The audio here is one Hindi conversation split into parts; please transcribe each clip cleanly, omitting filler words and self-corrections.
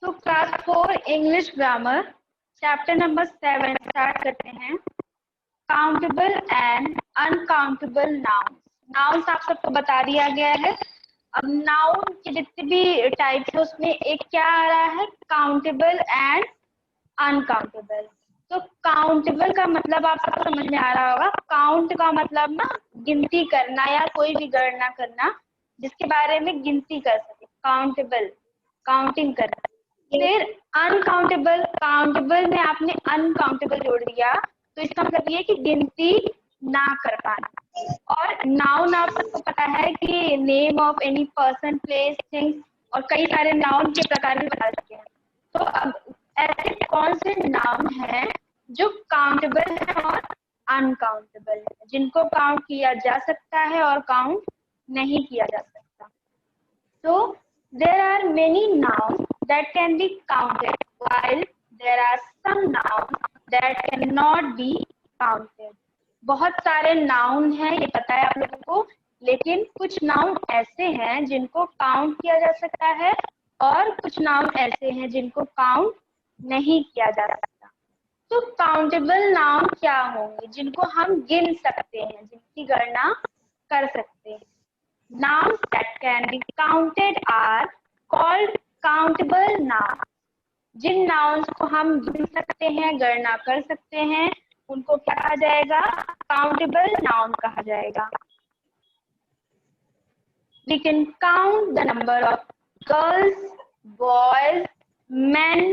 तो class 4 English grammar chapter number 7 start करते हैं। Countable and uncountable noun. Nouns आप सबको बता दिया गया है। अब नाउन के जितने भी टाइप्स है उसमें एक क्या आ रहा है, काउंटेबल एंड अनकाउंटेबल। तो काउंटेबल का मतलब आप सबको समझ में आ रहा होगा। काउंट का मतलब ना गिनती करना या कोई भी गणना करना जिसके बारे में गिनती कर सके, काउंटेबल काउंटिंग करना। फिर अनकाउंटेबल, काउंटेबल में आपने अनकाउंटेबल जोड़ दिया तो इसका मतलब ये कि गिनती ना कर पाना। और नाउन आप सबको पता है कि name of any person, place, things और कई सारे नाउन के प्रकार भी बता सकते हैं। तो अब ऐसे कौन से नाउन हैं जो काउंटेबल है और अनकाउंटेबल है, जिनको काउंट किया जा सकता है और काउंट नहीं किया जा सकता। So there are many nouns that can be counted, while there are some nouns that cannot be counted. बहुत सारे नाउन हैं, ये पता है आप लोगों को, लेकिन कुछ नाउन ऐसे हैं जिनको काउंट किया जा सकता है और कुछ नाउन ऐसे हैं जिनको काउंट नहीं किया जा सकता। तो काउंटेबल नाउन क्या होंगे, जिनको हम गिन सकते हैं, जिनकी गणना कर सकते हैं। Nouns that can be counted are called countable nouns. Jin nouns को हम गिन सकते हैं, गणना कर सकते हैं, उनको क्या कहा जाएगा, countable noun कहा जाएगा। We can count the number of girls, boys, men,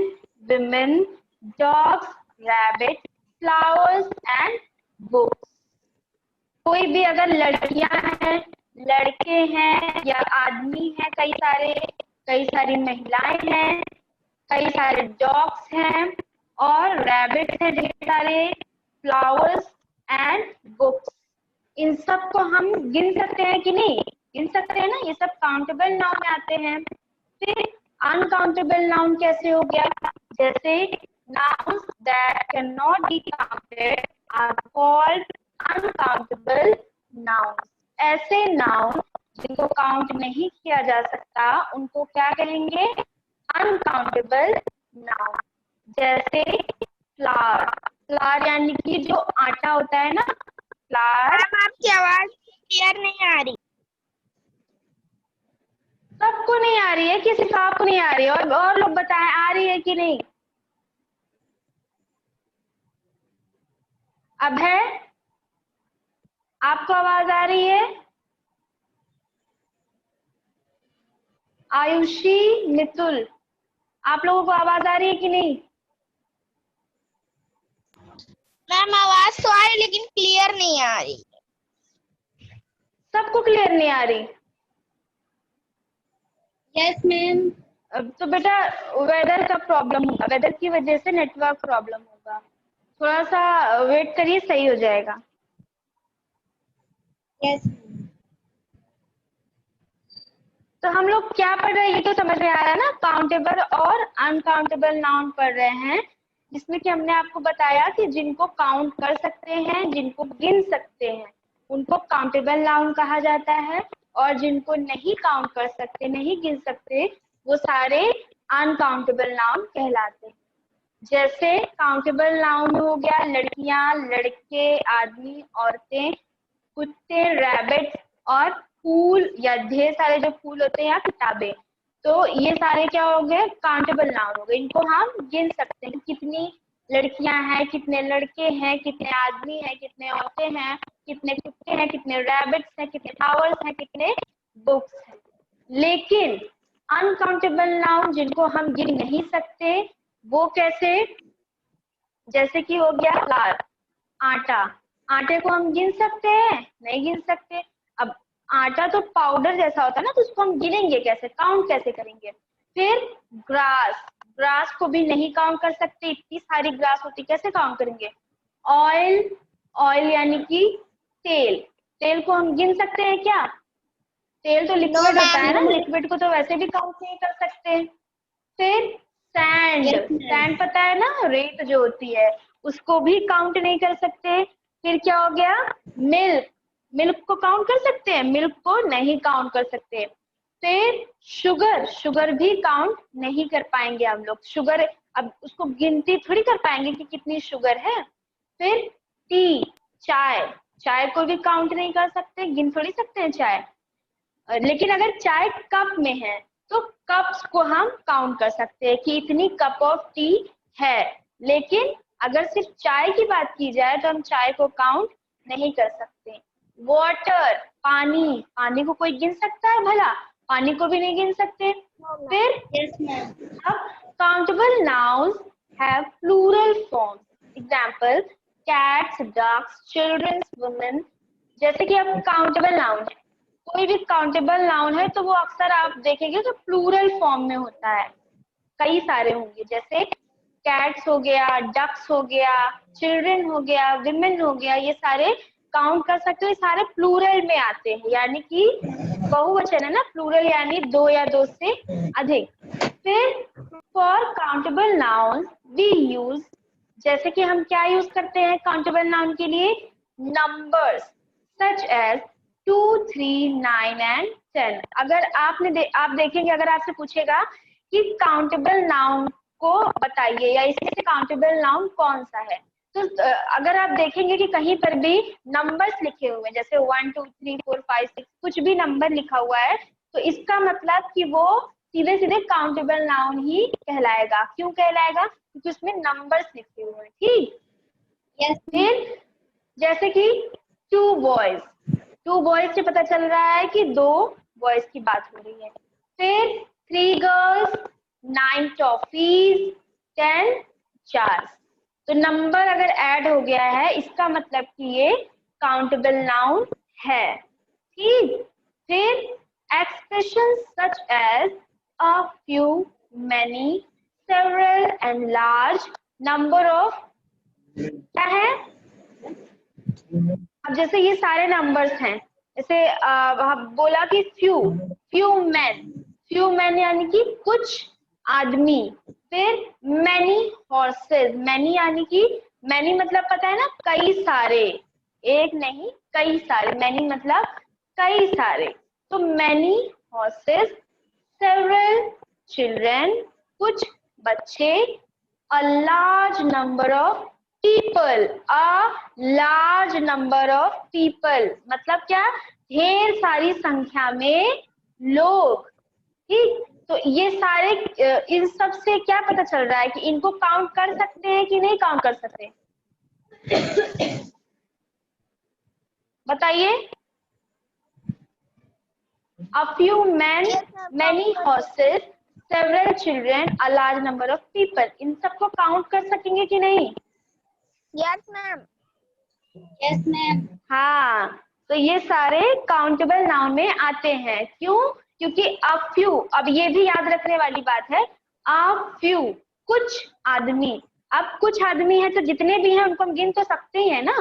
women, dogs, rabbits, flowers and books. कोई भी अगर लड़कियां हैं, लड़के हैं या आदमी हैं, कई सारी महिलाएं हैं, कई सारे डॉग्स हैं और रैबिट्स हैं, ढेर सारे फ्लावर्स एंड बुक्स। इन सब को हम गिन सकते हैं कि नहीं, गिन सकते हैं ना, ये सब काउंटेबल नाउन में आते हैं। फिर अनकाउंटेबल नाउन कैसे हो गया, जैसे nouns that cannot be counted are called uncountable noun. ऐसे नाउन जिनको काउंट नहीं किया जा सकता उनको क्या कहेंगे, अनकाउंटेबल नाउन। जैसे फ्लावर, फ्लावर यानी कि जो आटा होता है ना, फ्लावर। आपकी आवाज क्लियर नहीं आ रही। सबको नहीं आ रही है कि सिर्फ आपको नहीं आ रही है? और लोग बताएं आ रही है कि नहीं। अब है, आपको आवाज आ रही है? आयुषी, मितुल, आप लोगों को आवाज आ रही है कि नहीं? मैम आवाज तो आ रही लेकिन क्लियर नहीं आ रही। सबको क्लियर नहीं आ रही? Yes ma'am. तो बेटा वेदर का प्रॉब्लम होगा, वेदर की वजह से नेटवर्क प्रॉब्लम होगा, थोड़ा सा वेट करिए, सही हो जाएगा। यस। तो हम लोग क्या पढ़ रहे हैं ये तो समझ में आ रहा है ना, काउंटेबल और अनकाउंटेबल नाउन पढ़ रहे हैं, जिसमें कि हमने आपको बताया कि जिनको काउंट कर सकते हैं, जिनको गिन सकते हैं, उनको काउंटेबल नाउन कहा जाता है, और जिनको नहीं काउंट कर सकते, नहीं गिन सकते, वो सारे अनकाउंटेबल नाउन कहलाते हैं। जैसे काउंटेबल नाउन हो गया लड़कियां, लड़के, आदमी, औरतें, कुत्ते, रैबिट और फूल या ढेर सारे जो फूल होते हैं या किताबें। तो ये सारे क्या हो गए, काउंटेबल नाउन हो गए। इनको हम गिन सकते हैं, कितनी लड़कियां हैं, कितने लड़के हैं, कितने आदमी हैं, कितने औरतें हैं, कितने कुत्ते हैं, कितने रैबिट्स हैं, कितने फ्लावर्स हैं, कितने बुक्स हैं। लेकिन अनकाउंटेबल नाउन जिनको हम गिन नहीं सकते वो कैसे, जैसे कि हो गया फ्लावर, आटा, आटे को हम गिन सकते हैं, नहीं गिन सकते। अब आटा तो पाउडर जैसा होता है ना, तो उसको हम गिनेंगे कैसे, काउंट कैसे करेंगे। फिर ग्रास, ग्रास को भी नहीं काउंट कर सकते, इतनी सारी ग्रास होती, कैसे काउंट करेंगे। ऑयल, ऑयल यानी कि तेल, तेल को हम गिन सकते हैं क्या, तेल तो लिक्विड होता है ना, लिक्विड को तो वैसे भी काउंट नहीं कर सकते। फिर सैंड, सैंड पता है ना, रेत जो होती है, उसको भी काउंट नहीं कर सकते। फिर क्या हो गया, मिल्क, मिल्क को काउंट कर सकते हैं, मिल्क को नहीं काउंट कर सकते। फिर शुगर, शुगर भी काउंट नहीं कर पाएंगे हम लोग। शुगर अब उसको गिनती थोड़ी कर पाएंगे कि कितनी शुगर है। फिर टी, चाय, चाय को भी काउंट नहीं कर सकते, गिन थोड़ी सकते हैं चाय। लेकिन अगर चाय कप में है तो कप्स को हम काउंट कर सकते हैं कि इतनी कप ऑफ टी है। लेकिन अगर सिर्फ चाय की बात की जाए तो हम चाय को काउंट नहीं कर सकते। वाटर, पानी, पानी को कोई गिन सकता है भला? पानी को भी नहीं गिन सकते। फिर अब countable nouns have plural form. Example cats, ducks, childrens, women. जैसे कि अब काउंटेबल नाउन है, कोई भी काउंटेबल नाउन है तो वो अक्सर आप देखेंगे तो प्लूरल फॉर्म में होता है, कई सारे होंगे। जैसे कैट्स हो गया, डक्स हो गया, चिल्ड्रन हो गया, विमेन हो गया, ये सारे काउंट कर सकते हो, ये सारे प्लूरल में आते हैं, यानी कि बहुवचन है ना, प्लूरल यानी दो या दो से अधिक। फिर for countable noun we use, जैसे कि हम क्या यूज करते हैं काउंटेबल नाउन के लिए? Numbers such as 2, 3, 9 and 10। अगर आप देखेंगे, अगर आपसे पूछेगा कि काउंटेबल नाउन को बताइए या इसमें से काउंटेबल नाउन कौन सा है, तो अगर आप देखेंगे कि कहीं पर भी नंबर्स लिखे हुए हैं, जैसे 1, 2, 3, 4, 5, 6, कुछ भी नंबर लिखा हुआ है, तो इसका मतलब कि वो सीधे सीधे काउंटेबल नाउन ही कहलाएगा। क्यों कहलाएगा? क्योंकि उसमें नंबर्स लिखे हुए हैं। ठीक, Yes. फिर जैसे कि 2 बॉयज, 2 बॉयज से पता चल रहा है कि 2 बॉयज की बात हो रही है। फिर 3 गर्ल्स, 9 टॉफीज, 10 चार्स। तो नंबर अगर ऐड हो गया है इसका मतलब कि ये काउंटेबल नाउन है। ठीक, फिर expression such as a few, many, several and large number of, क्या है? अब जैसे ये सारे नंबर्स हैं, जैसे बोला कि फ्यू मैन यानी कि कुछ आदमी। फिर मैनी हॉर्सेस, मैनी यानी कि, मैनी मतलब पता है ना, कई सारे, एक नहीं कई सारे, मैनी मतलब कई सारे। तो मैनी हॉर्सेस, सेवरल चिल्ड्रन, कुछ बच्चे, a large number of people, a large number of people मतलब क्या? ढेर सारी संख्या में लोग। ठीक, तो ये सारे इन सब से क्या पता चल रहा है कि इनको काउंट कर सकते हैं कि नहीं काउंट कर सकते? बताइए। A few men, many horses, several children, a large number of people, इन सबको काउंट कर सकेंगे कि नहीं? Yes, ma'am. Yes, ma'am. हाँ, तो ये सारे काउंटेबल नाउन में आते हैं। क्यों? क्योंकि a few, अब ये भी याद रखने वाली बात है, a few कुछ आदमी। अब कुछ आदमी है तो जितने भी हैं उनको हम गिन तो सकते ही है ना।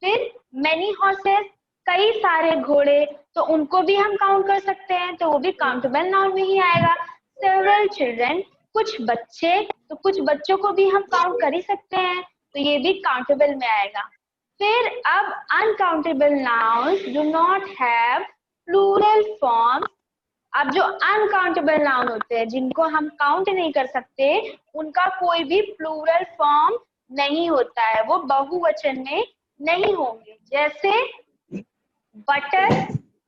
फिर many horses, कई सारे घोड़े, तो उनको भी हम काउंट कर सकते हैं, तो वो भी काउंटेबल नाउन में ही आएगा। सेवरल चिल्ड्रन, कुछ बच्चे, तो कुछ बच्चों को भी हम काउंट कर ही सकते हैं, तो ये भी काउंटेबल में आएगा। फिर अब uncountable nouns do not have plural form. अब जो अनकाउंटेबल नाउन होते हैं जिनको हम काउंट नहीं कर सकते, उनका कोई भी प्लूरल फॉर्म नहीं होता है, वो बहुवचन में नहीं होंगे। जैसे बटर,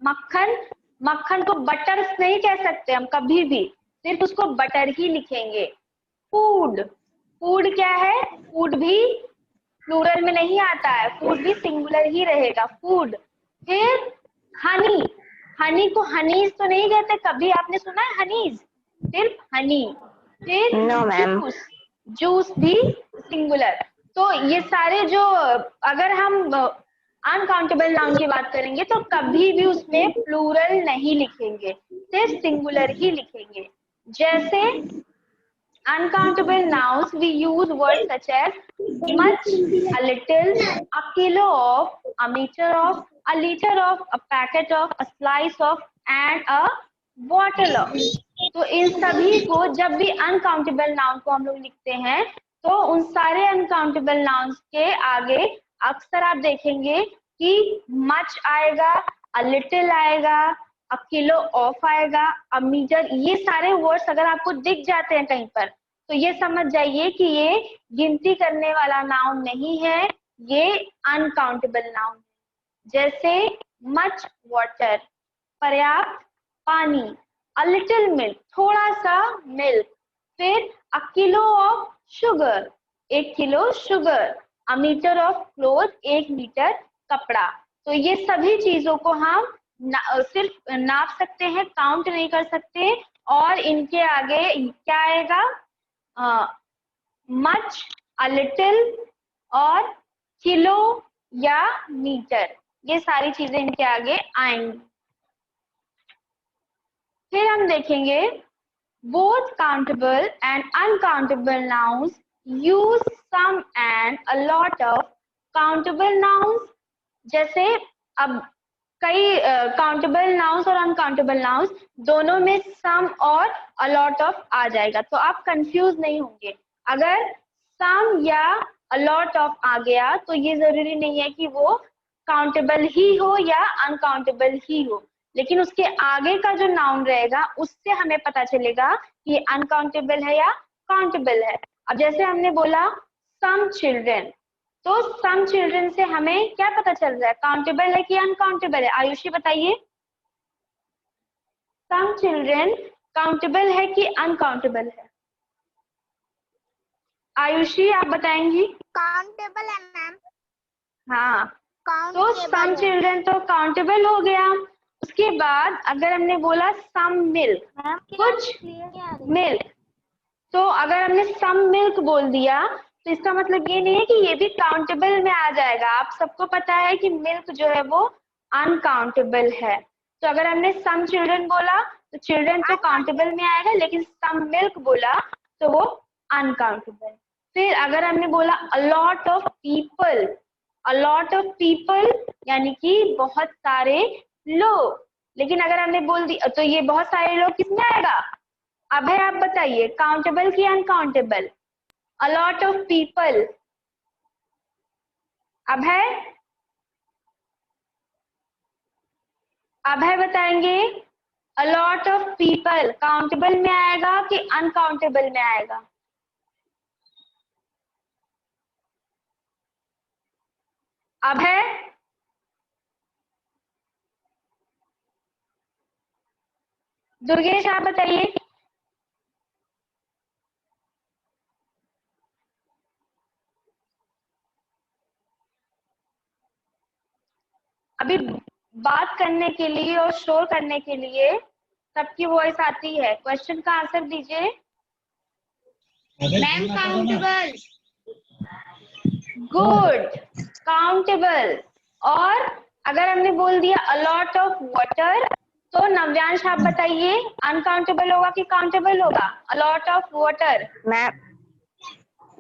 मक्खन, मक्खन को बटर नहीं कह सकते हम कभी भी, सिर्फ उसको बटर ही लिखेंगे। फूड, फूड क्या है? फूड भी प्लूरल में नहीं आता है, फूड भी सिंगुलर ही रहेगा, फूड। फिर हनी, हनी को हनीज तो नहीं कहते, कभी आपने सुना है हनीज? सिर्फ हनी। फिर जूस, जूस भी सिंगुलर। तो ये सारे जो, अगर हम अनकाउंटेबल नाउन की बात करेंगे तो कभी भी उसमें प्लूरल नहीं लिखेंगे, सिर्फ सिंगुलर ही लिखेंगे। जैसे uncountable nouns we use words such as much, a little, a kilo of, a meter of, a liter of, a packet of, a slice of and a bottle of। तो इन सभी को जब भी अनकाउंटेबल नाउन को हम लोग लिखते हैं तो उन सारे अनकाउंटेबल नाउन्स के आगे अक्सर आप देखेंगे कि मच आएगा, अ लिटिल आएगा, अ किलो ऑफ आएगा, अ मीटर, ये सारे वर्ड्स अगर आपको दिख जाते हैं कहीं पर तो ये समझ जाइए कि ये गिनती करने वाला नाउन नहीं है, ये अनकाउंटेबल नाउन है। जैसे मच वाटर, पर्याप्त पानी, अ लिटिल मिल्क, थोड़ा सा मिल्क, फिर a kilo of sugar, 1 kilo sugar, a metre of cloth, 1 metre कपड़ा। तो ये सभी चीजों को हम सिर्फ नाप सकते हैं, काउंट नहीं कर सकते। और इनके आगे क्या आएगा? मच, अ लिटिल और किलो या मीटर, ये सारी चीजें इनके आगे आएंगी। फिर हम देखेंगे both countable and uncountable nouns use some and a lot of countable nouns। जैसे अब कई काउंटेबल नाउन्स और अनकाउंटेबल नाउन्स दोनों में सम और अ लॉट ऑफ आ जाएगा, तो आप कंफ्यूज नहीं होंगे। अगर सम या अ लॉट ऑफ आ गया तो ये जरूरी नहीं है कि वो काउंटेबल ही हो या अनकाउंटेबल ही हो, लेकिन उसके आगे का जो नाउन रहेगा उससे हमें पता चलेगा कि अनकाउंटेबल है या काउंटेबल है। अब जैसे हमने बोला सम चिल्ड्रेन, तो सम चिल्ड्रेन से हमें क्या पता चल रहा है, काउंटेबल है कि अनकाउंटेबल है? आयुषी बताइए, सम चिल्ड्रेन काउंटेबल है कि अनकाउंटेबल है? आयुषी आप बताएंगी। काउंटेबल है मैम। हाँ, तो सम चिल्ड्रेन तो काउंटेबल हो गया। उसके बाद अगर हमने बोला सम मिल्क, कुछ मिल्क, तो अगर हमने सम मिल्क बोल दिया तो इसका मतलब ये नहीं है कि ये भी काउंटेबल में आ जाएगा। आप सबको पता है कि मिल्क जो है वो अनकाउंटेबल है। तो अगर हमने सम चिल्ड्रन बोला तो चिल्ड्रन तो काउंटेबल में आएगा, लेकिन सम मिल्क बोला तो वो अनकाउंटेबल। फिर अगर हमने बोला a lot of people, a lot of people यानी कि बहुत सारे लोग, लेकिन अगर हमने बोल दी तो ये बहुत सारे लोग किसमें आएगा? अब है, आप बताइए काउंटेबल की uncountable? A lot of people अब है, अब है बताएंगे a lot of people countable में आएगा कि अनकाउंटेबल में आएगा? अब है, दुर्गेश आप बताइए। अभी बात करने के लिए और शोर करने के लिए सबकी वॉइस आती है, क्वेश्चन का आंसर दीजिए। Ma'am countable. Good, countable. और अगर हमने बोल दिया अ लॉट ऑफ वाटर तो नव्यांश आप बताइए अनकाउंटेबल होगा कि काउंटेबल होगा? A lot of water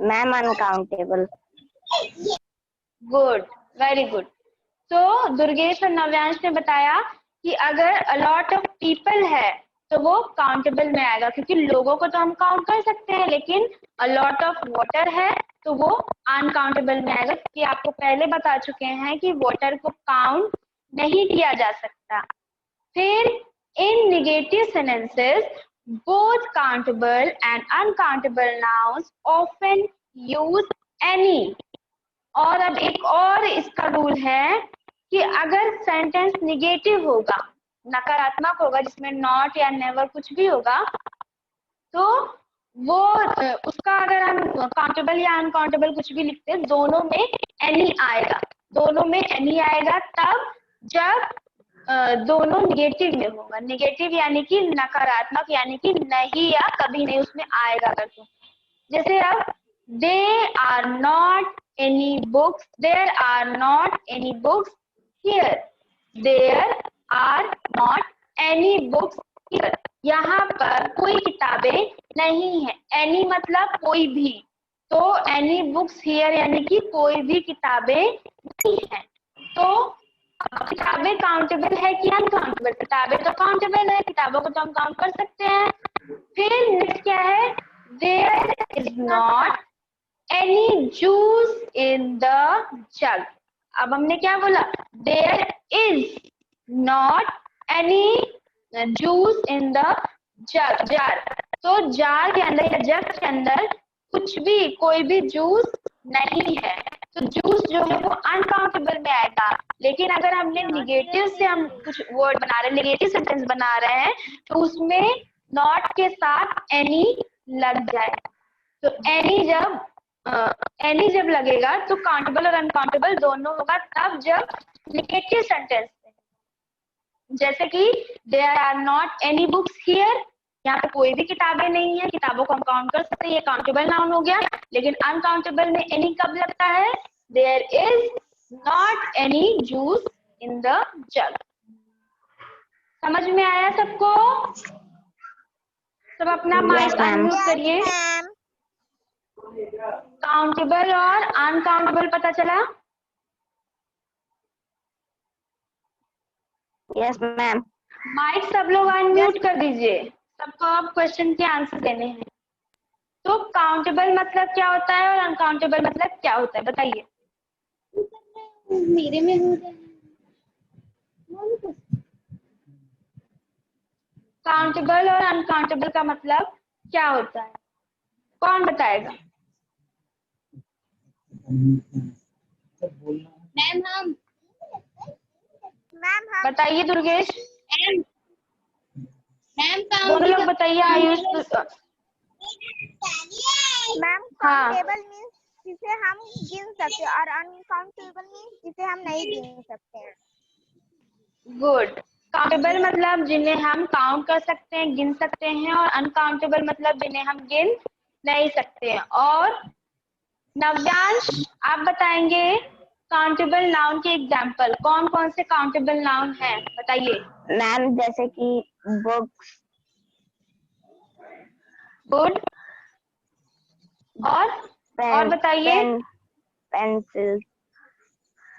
ma'am uncountable. Good, very good. तो दुर्गेश और नव्यांश ने बताया कि अगर अ लॉट ऑफ पीपल है तो वो काउंटेबल में आएगा, क्योंकि लोगों को तो हम काउंट कर सकते हैं, लेकिन अ लॉट ऑफ वाटर है तो वो अनकाउंटेबल में आएगा, क्योंकि आपको पहले बता चुके हैं कि वाटर को काउंट नहीं किया जा सकता। फिर इन negative sentences both countable and uncountable nouns often use any। और अब एक और इसका रूल है कि अगर सेंटेंस निगेटिव होगा, नकारात्मक होगा, जिसमें नॉट या नेवर कुछ भी होगा, तो वो उसका अगर हम काउंटेबल या अनकाउंटेबल कुछ भी लिखते हैं, दोनों में एनी आएगा, दोनों में एनी आएगा तब जब दोनों निगेटिव में होगा। निगेटिव यानी कि नकारात्मक, यानी कि नहीं या कभी नहीं उसमें आएगा अगर तो। जैसे अब they are not any books, there are not any books here, there are not any books here, यहाँ पर कोई किताबें नहीं है। एनी मतलब कोई भी, तो एनी बुक्स हियर यानी कि कोई भी किताबें नहीं है। तो किताबें काउंटेबल है कि अनकाउंटेबल? किताबें तो काउंटेबल है, किताबों को तो हम काउंट कर सकते हैं। फिर नेक्स्ट क्या है? There is not any juice in the jug. अब हमने क्या बोला? There is not any juice in the jar. तो जार के अंदर या जग के अंदर कुछ भी, कोई भी जूस नहीं है, तो जूस जो है वो अनकाउंटेबल में आएगा। लेकिन अगर हमने निगेटिव से हम कुछ वर्ड बना रहे हैं, निगेटिव सेंटेंस बना रहे हैं, तो उसमें नॉट के साथ एनी लग जाए। तो एनी जब लगेगा तो काउंटेबल और अनकाउंटेबल दोनों होगा, तब जब निगेटिव सेंटेंस। जैसे कि there are not any books here, यहाँ पे कोई भी किताबें नहीं है, किताबों को हम काउंट कर सकते हैं, ये काउंटेबल नाउन हो गया। लेकिन अनकाउंटेबल में एनी कब लगता है? There is not any juice in the jug. समझ में आया सबको? सब अपना माइक अनम्यूट करिए। काउंटेबल और अनकाउंटेबल पता चला? Yes ma'am. माइक सब लोग अनम्यूट कर दीजिए, सबको अब क्वेश्चन के आंसर देने हैं। तो काउंटेबल मतलब क्या होता है और अनकाउंटेबल मतलब क्या होता है, बताइए। मेरे में हो जाए। काउंटेबल और अनकाउंटेबल का मतलब क्या होता है, कौन बताएगा? मैम हम बताइए दुर्गेश। मैम दोनों लोग बताइए। आयुष। मैम हाँ। काउंटेबल मीन्स जिसे हम गिन सकते हैं और अनकाउंटेबल मीन्स जिसे हम नहीं गिन सकते हैं। गुड। काउंटेबल मतलब जिन्हें हम काउंट कर सकते हैं, गिन सकते हैं, और अनकाउंटेबल मतलब जिन्हें हम गिन नहीं सकते हैं। और नव्यांश, आप बताएंगे काउंटेबल नाउन के एग्जाम्पल, कौन कौन से काउंटेबल नाउन हैं, बताइए। मैम जैसे कि बुक्स। गुड। और बताइए। Pencil,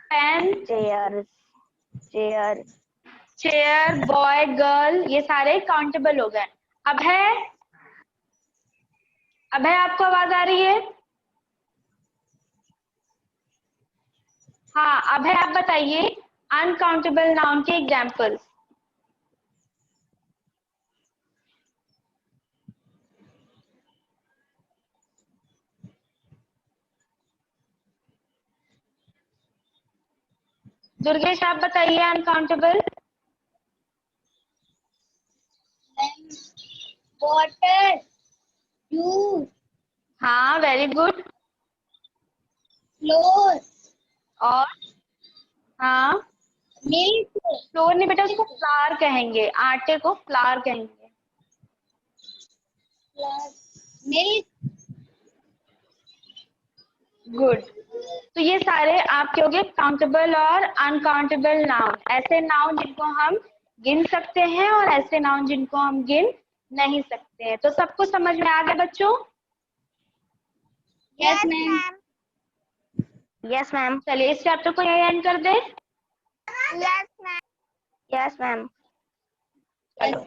pen, chair. Chair, boy, girl, ये सारे काउंटेबल हो गए। अब है आपको आवाज आ रही है? हाँ, अब है, आप बताइए अनकाउंटेबल नाउन के एग्जाम्पल्स। दुर्गेश, आप बताइए अनकाउंटेबल। वाटर, जूस, हाँ, वेरी गुड। फ्लोर, और हाँ, मिल्क, फ्लोर नहीं बेटा, उसको फ्लावर कहेंगे, आटे को फ्लावर कहेंगे। मिल्क। गुड। तो ये सारे आपके हो गए काउंटेबल और अनकाउंटेबल नाउन, ऐसे नाउन जिनको हम गिन सकते हैं और ऐसे नाउन जिनको हम गिन नहीं सकते हैं। तो सबको समझ में आ गया बच्चों? Yes ma'am. Yes ma'am. चलिए इस चैप्टर को यही एंड कर दे। Yes ma'am. चलो।